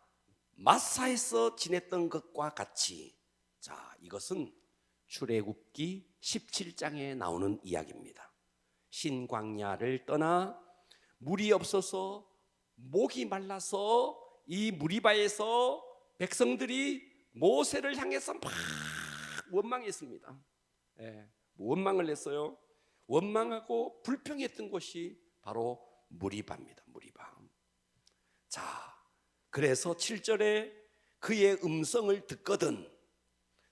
마사에서 지냈던 것과 같이. 자, 이것은 출애굽기 17장에 나오는 이야기입니다. 신광야를 떠나 물이 없어서 목이 말라서 이 무리바에서 백성들이 모세를 향해서 막 원망했습니다. 원망을 했어요. 원망하고 불평했던 곳이 바로 무리바입니다. 무리바. 자, 그래서 7절에 그의 음성을 듣거든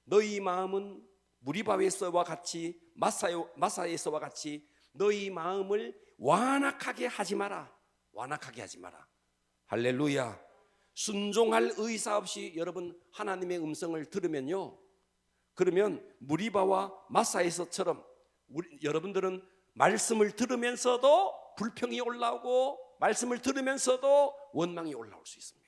너희 마음은 무리바에서와 같이 마사에서와 같이 너희 마음을 완악하게 하지 마라. 완악하게 하지 마라. 할렐루야. 순종할 의사 없이 여러분 하나님의 음성을 들으면요, 그러면 무리바와 마사에서처럼 여러분들은 말씀을 들으면서도 불평이 올라오고 말씀을 들으면서도 원망이 올라올 수 있습니다.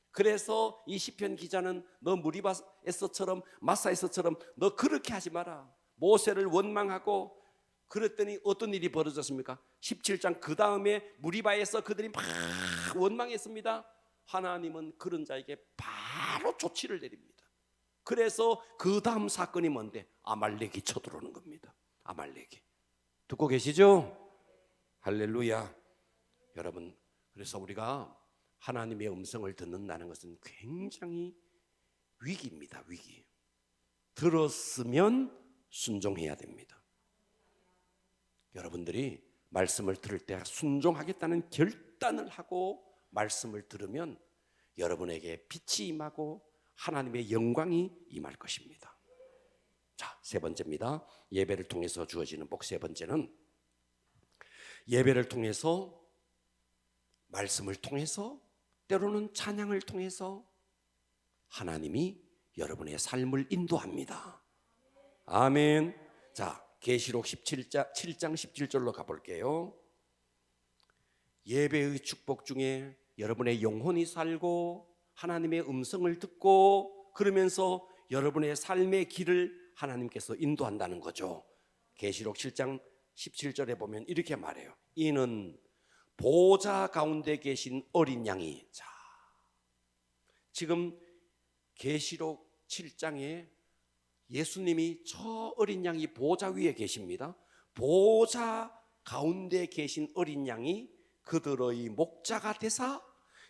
그래서 이 시편 기자는 너 무리바에서처럼 마사에서처럼 너 그렇게 하지 마라. 모세를 원망하고 그랬더니 어떤 일이 벌어졌습니까? 17장 그 다음에 무리바에서 그들이 막 원망했습니다. 하나님은 그런 자에게 바로 조치를 내립니다. 그래서 그 다음 사건이 뭔데? 아말렉이 쳐들어오는 겁니다. 아말렉이. 듣고 계시죠? 할렐루야. 여러분, 그래서 우리가 하나님의 음성을 듣는다는 것은 굉장히 위기입니다. 위기. 들었으면 순종해야 됩니다. 여러분들이 말씀을 들을 때 순종하겠다는 결단을 하고 말씀을 들으면 여러분에게 빛이 임하고 하나님의 영광이 임할 것입니다. 자, 세 번째입니다. 예배를 통해서 주어지는 복 세 번째는 예배를 통해서, 말씀을 통해서, 때로는 찬양을 통해서 하나님이 여러분의 삶을 인도합니다. 아멘. 자, 계시록 7장 17절로 가볼게요. 예배의 축복 중에 여러분의 영혼이 살고 하나님의 음성을 듣고 그러면서 여러분의 삶의 길을 하나님께서 인도한다는 거죠. 계시록 7장 17절에 보면 이렇게 말해요. 이는 보좌 가운데 계신 어린 양이, 자, 지금 계시록 7장에 예수님이 저 어린 양이 보좌 위에 계십니다. 보좌 가운데 계신 어린 양이 그들의 목자가 되사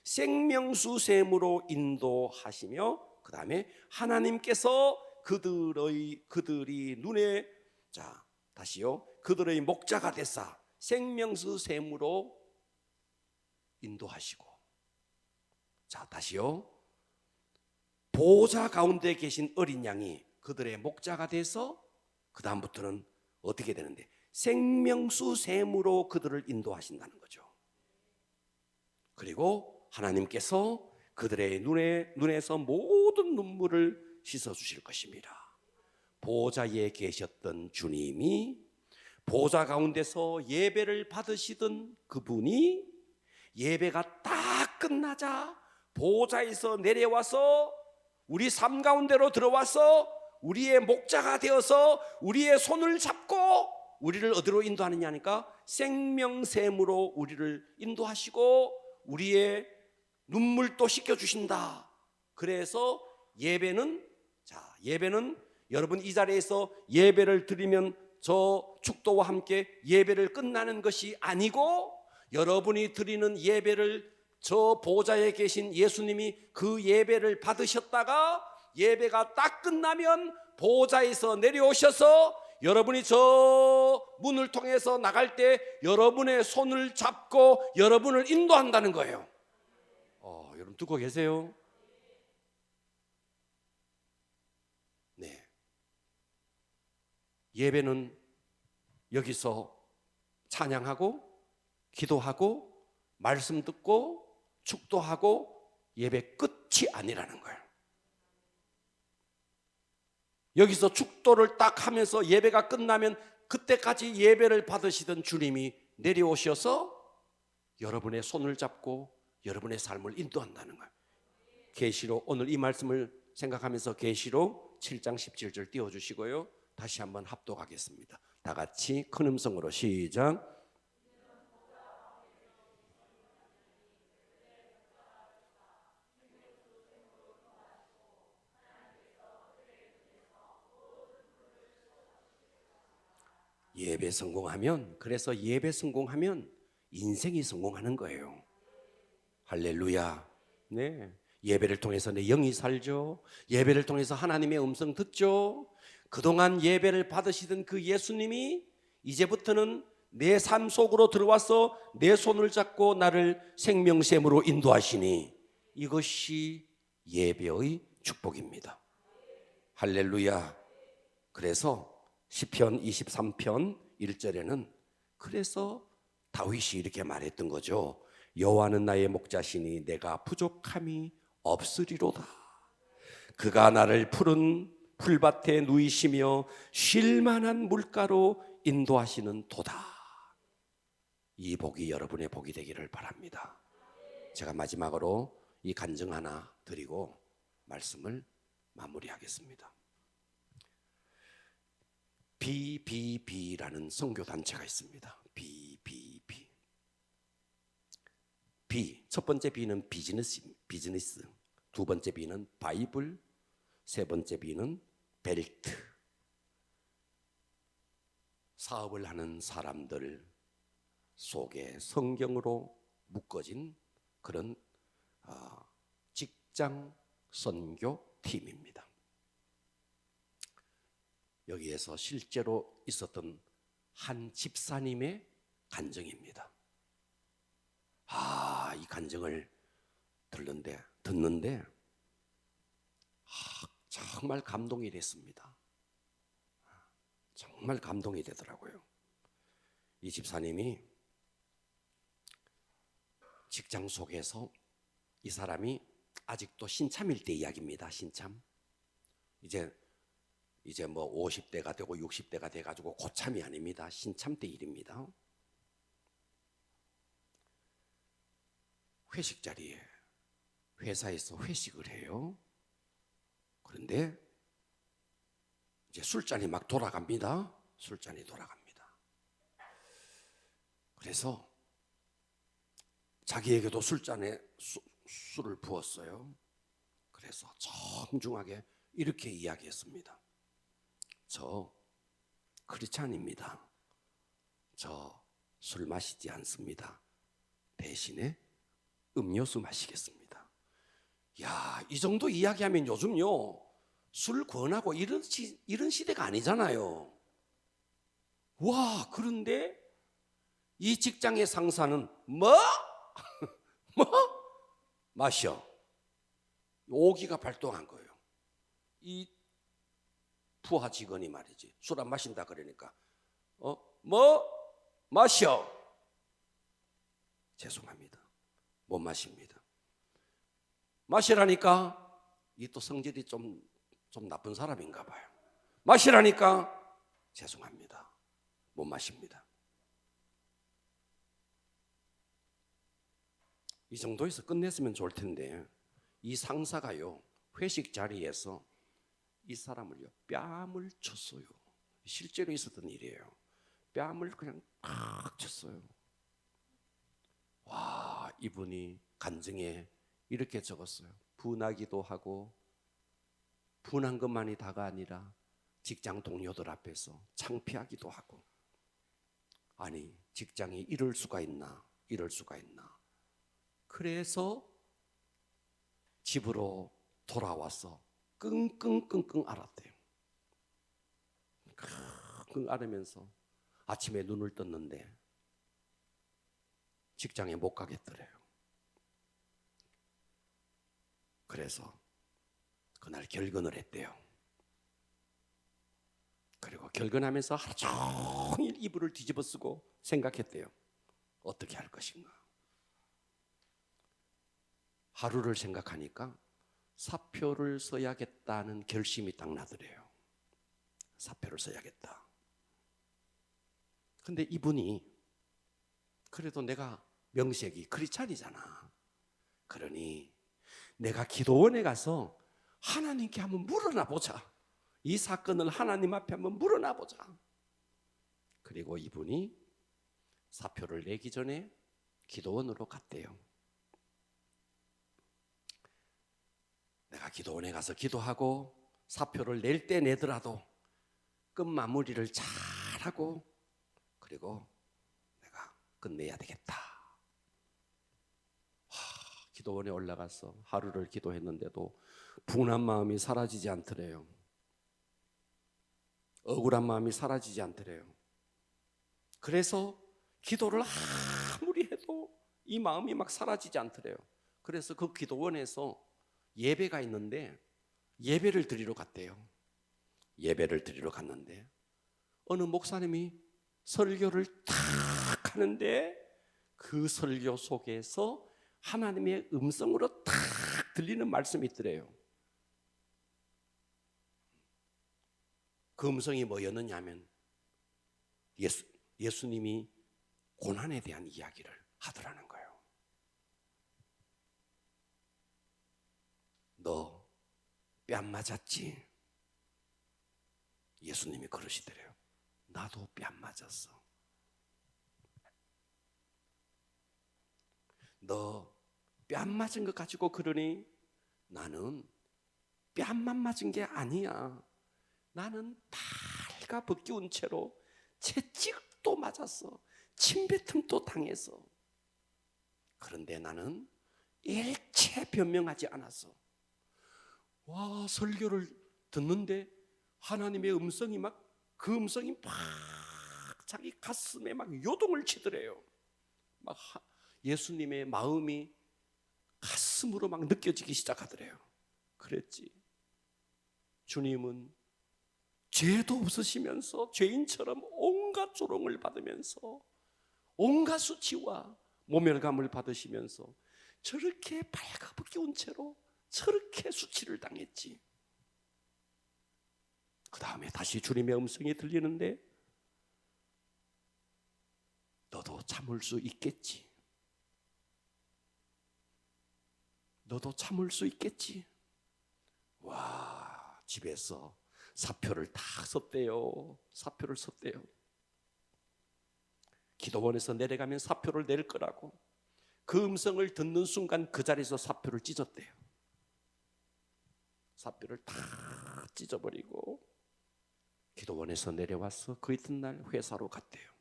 생명수 샘으로 인도하시며, 그 다음에 하나님께서 그들이 눈에, 자 다시요, 그들의 목자가 되사 생명수 샘으로 인도하시고, 자 다시요, 보좌 가운데 계신 어린 양이 그들의 목자가 돼서 그 다음부터는 어떻게 되는데 생명수 샘으로 그들을 인도하신다는 거죠. 그리고 하나님께서 그들의 눈에서 모든 눈물을 씻어주실 것입니다. 보좌에 계셨던 주님이, 보좌 가운데서 예배를 받으시던 그분이 예배가 딱 끝나자 보좌에서 내려와서 우리 삶 가운데로 들어와서 우리의 목자가 되어서 우리의 손을 잡고 우리를 어디로 인도하느냐 하니까 생명샘으로 우리를 인도하시고 우리의 눈물도 씻겨주신다. 그래서 예배는, 자, 예배는 여러분 이 자리에서 예배를 드리면 저 축도와 함께 예배를 끝나는 것이 아니고, 여러분이 드리는 예배를 저 보좌에 계신 예수님이 그 예배를 받으셨다가 예배가 딱 끝나면 보좌에서 내려오셔서 여러분이 저 문을 통해서 나갈 때 여러분의 손을 잡고 여러분을 인도한다는 거예요. 여러분 듣고 계세요? 네. 예배는 여기서 찬양하고 기도하고 말씀 듣고 축도하고 예배 끝이 아니라는 거예요. 여기서 축도를 딱 하면서 예배가 끝나면 그때까지 예배를 받으시던 주님이 내려오셔서 여러분의 손을 잡고 여러분의 삶을 인도한다는 거예요. 계시록, 오늘 이 말씀을 생각하면서 계시록 7장 17절 띄워주시고요. 다시 한번 합독하겠습니다. 다 같이 큰 음성으로 시작. 예배 성공하면, 그래서 예배 성공하면 인생이 성공하는 거예요. 할렐루야. 네. 예배를 통해서 내 영이 살죠. 예배를 통해서 하나님의 음성 듣죠. 그동안 예배를 받으시던 그 예수님이 이제부터는 내 삶 속으로 들어와서 내 손을 잡고 나를 생명샘으로 인도하시니 이것이 예배의 축복입니다. 할렐루야. 그래서 시편 23편 1절에는 그래서 다윗이 이렇게 말했던 거죠. 여호와는 나의 목자시니 내가 부족함이 없으리로다. 그가 나를 푸른 풀밭에 누이시며 쉴만한 물가로 인도하시는 도다. 이 복이 여러분의 복이 되기를 바랍니다. 제가 마지막으로 이 간증 하나 드리고 말씀을 마무리하겠습니다. BBB라는 선교단체가 있습니다. BBB. B, 첫 번째 B는 비즈니스, 두 번째 B는 바이블, 세 번째 B는 벨트. 사업을 하는 사람들 속에 성경으로 묶어진 그런 직장 선교 팀입니다. 여기에서 실제로 있었던 한 집사님의 간증입니다. 이 간증을 듣는데 정말 감동이 됐습니다. 정말 감동이 되더라고요. 이 집사님이 직장 속에서 이 사람이 아직도 신참일 때 이야기입니다. 신참. 이제 뭐 50대가 되고 60대가 돼가지고 고참이 아닙니다. 신참 때 일입니다. 회식 자리에 회사에서 회식을 해요. 그런데 이제 술잔이 막 돌아갑니다. 술잔이 돌아갑니다. 그래서 자기에게도 술잔에 술을 부었어요. 그래서 정중하게 이렇게 이야기했습니다. 저 크리스찬입니다. 저 술 마시지 않습니다. 대신에 음료수 마시겠습니다. 야, 이 정도 이야기하면 요즘요 술 권하고 이런 시대가 아니잖아요. 와, 그런데 이 직장의 상사는 뭐? 마셔. 오기가 발동한 거예요. 이 부하 직원이 말이지 술 안 마신다 그러니까 마셔. 죄송합니다. 못 마십니다. 마시라니까. 이 또 성질이 좀 나쁜 사람인가 봐요. 마시라니까. 죄송합니다. 못 마십니다. 이 정도에서 끝냈으면 좋을 텐데 이 상사가요 회식 자리에서 이 사람을요 뺨을 쳤어요. 실제로 있었던 일이에요. 뺨을 그냥 팍 쳤어요. 와, 이분이 간증에 이렇게 적었어요. 분하기도 하고 분한 것만이 다가 아니라 직장 동료들 앞에서 창피하기도 하고, 아니 직장이 이럴 수가 있나. 그래서 집으로 돌아와서 끙끙끙끙 앓았대요. 끙끙 앓으면서 아침에 눈을 떴는데 직장에 못 가겠더래요. 그래서 그날 결근을 했대요. 그리고 결근하면서 하루 종일 이불을 뒤집어 쓰고 생각했대요. 어떻게 할 것인가. 하루를 생각하니까 사표를 써야겠다는 결심이 딱 나더래요. 사표를 써야겠다. 근데 이분이 그래도 내가 명색이 크리스찬이잖아. 그러니 내가 기도원에 가서 하나님께 한번 물어나 보자. 이 사건을 하나님 앞에 한번 물어나 보자. 그리고 이분이 사표를 내기 전에 기도원으로 갔대요. 내가 기도원에 가서 기도하고 사표를 낼 때 내더라도 끝 마무리를 잘하고 그리고 내가 끝내야 되겠다. 기도원에 올라가서 하루를 기도했는데도 분한 마음이 사라지지 않더래요. 억울한 마음이 사라지지 않더래요. 그래서 기도를 아무리 해도 이 마음이 막 사라지지 않더래요. 그래서 그 기도원에서 예배가 있는데 예배를 드리러 갔대요. 예배를 드리러 갔는데 어느 목사님이 설교를 탁 하는데 그 설교 속에서 하나님의 음성으로 탁 들리는 말씀이 있더래요. 그 음성이 뭐였느냐 하면 예수님이 고난에 대한 이야기를 하더라는 거예요. 너 뺨 맞았지? 예수님이 그러시더래요. 나도 뺨 맞았어. 너 뺨 맞은 것 가지고 그러니 나는 뺨만 맞은 게 아니야. 나는 발가벗기운 채로 채찍도 맞았어. 침뱉음도 당했어. 그런데 나는 일체 변명하지 않았어. 와, 설교를 듣는데 하나님의 음성이 그 음성이 막 자기 가슴에 막 요동을 치더래요. 막 예수님의 마음이 가슴으로 막 느껴지기 시작하더래요. 그랬지. 주님은 죄도 없으시면서 죄인처럼 온갖 조롱을 받으면서 온갖 수치와 모멸감을 받으시면서 저렇게 발가벗겨 온 채로 저렇게 수치를 당했지. 그 다음에 다시 주님의 음성이 들리는데 너도 참을 수 있겠지. 너도 참을 수 있겠지. 와, 집에서 사표를 다 썼대요. 사표를 썼대요. 기도원에서 내려가면 사표를 낼 거라고. 그 음성을 듣는 순간 그 자리에서 사표를 찢었대요. 사표를 다 찢어버리고 기도원에서 내려와서 그 이튿날 회사로 갔대요.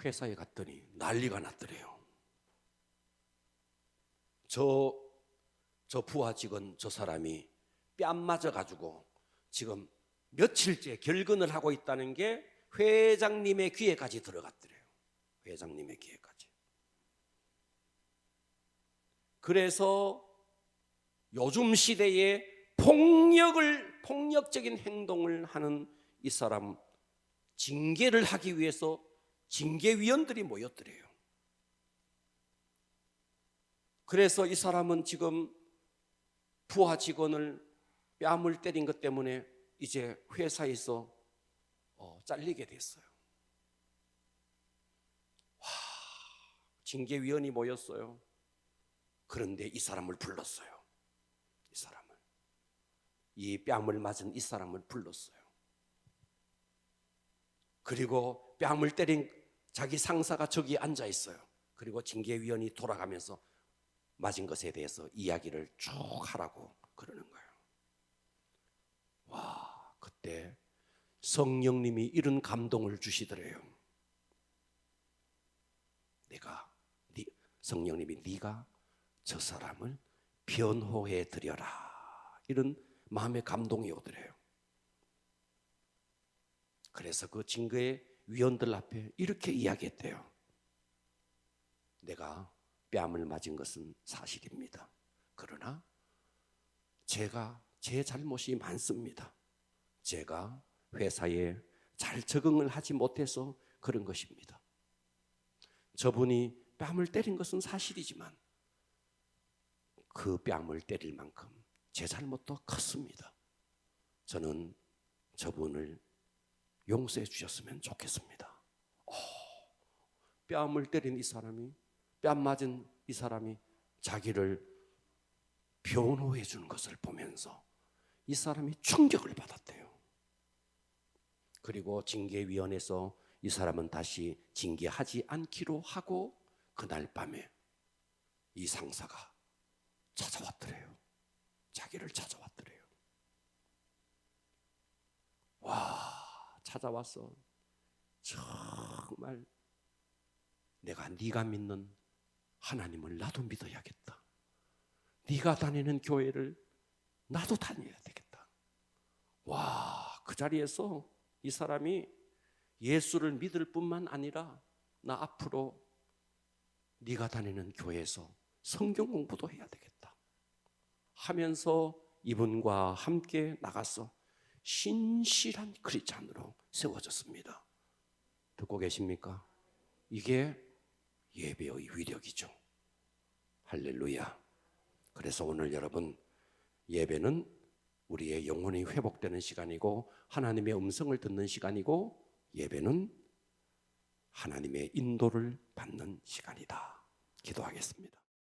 회사에 갔더니 난리가 났더래요. 저 부하 직원 저 사람이 뺨 맞아가지고 지금 며칠째 결근을 하고 있다는 게 회장님의 귀에까지 들어갔더래요. 회장님의 귀에까지. 그래서 요즘 시대에 폭력적인 행동을 하는 이 사람 징계를 하기 위해서 징계위원들이 모였더래요. 그래서 이 사람은 지금 부하 직원을 뺨을 때린 것 때문에 이제 회사에서 잘리게 됐어요. 와, 징계위원이 모였어요. 그런데 이 사람을 불렀어요. 이 뺨을 맞은 이 사람을 불렀어요. 그리고 뺨을 때린 자기 상사가 저기 앉아 있어요. 그리고 징계위원이 돌아가면서 맞은 것에 대해서 이야기를 쭉 하라고 그러는 거예요. 와, 그때 성령님이 이런 감동을 주시더래요. 성령님이 네가 저 사람을 변호해 드려라, 이런 마음의 감동이 오더래요. 그래서 그 징계 위원들 앞에 이렇게 이야기했대요. 내가 뺨을 맞은 것은 사실입니다. 그러나 제가 제 잘못이 많습니다. 제가 회사에 잘 적응을 하지 못해서 그런 것입니다. 저분이 뺨을 때린 것은 사실이지만 그 뺨을 때릴 만큼 제 잘못도 컸습니다. 저는 저분을 용서해 주셨으면 좋겠습니다. 뺨을 때린 이 사람이, 뺨 맞은 이 사람이 자기를 변호해 주는 것을 보면서 이 사람이 충격을 받았대요. 그리고 징계위원회에서 이 사람은 다시 징계하지 않기로 하고 그날 밤에 이 상사가 찾아왔더래요. 자기를 찾아왔더래요. 와, 찾아와서 정말 내가 네가 믿는 하나님을 나도 믿어야겠다. 네가 다니는 교회를 나도 다녀야 되겠다. 와, 그 자리에서 이 사람이 예수를 믿을 뿐만 아니라 나 앞으로 네가 다니는 교회에서 성경 공부도 해야 되겠다 하면서 이분과 함께 나가서 신실한 크리스찬으로 세워졌습니다. 듣고 계십니까? 이게 예배의 위력이죠. 할렐루야. 그래서 오늘 여러분, 예배는 우리의 영혼이 회복되는 시간이고 하나님의 음성을 듣는 시간이고, 예배는 하나님의 인도를 받는 시간이다. 기도하겠습니다.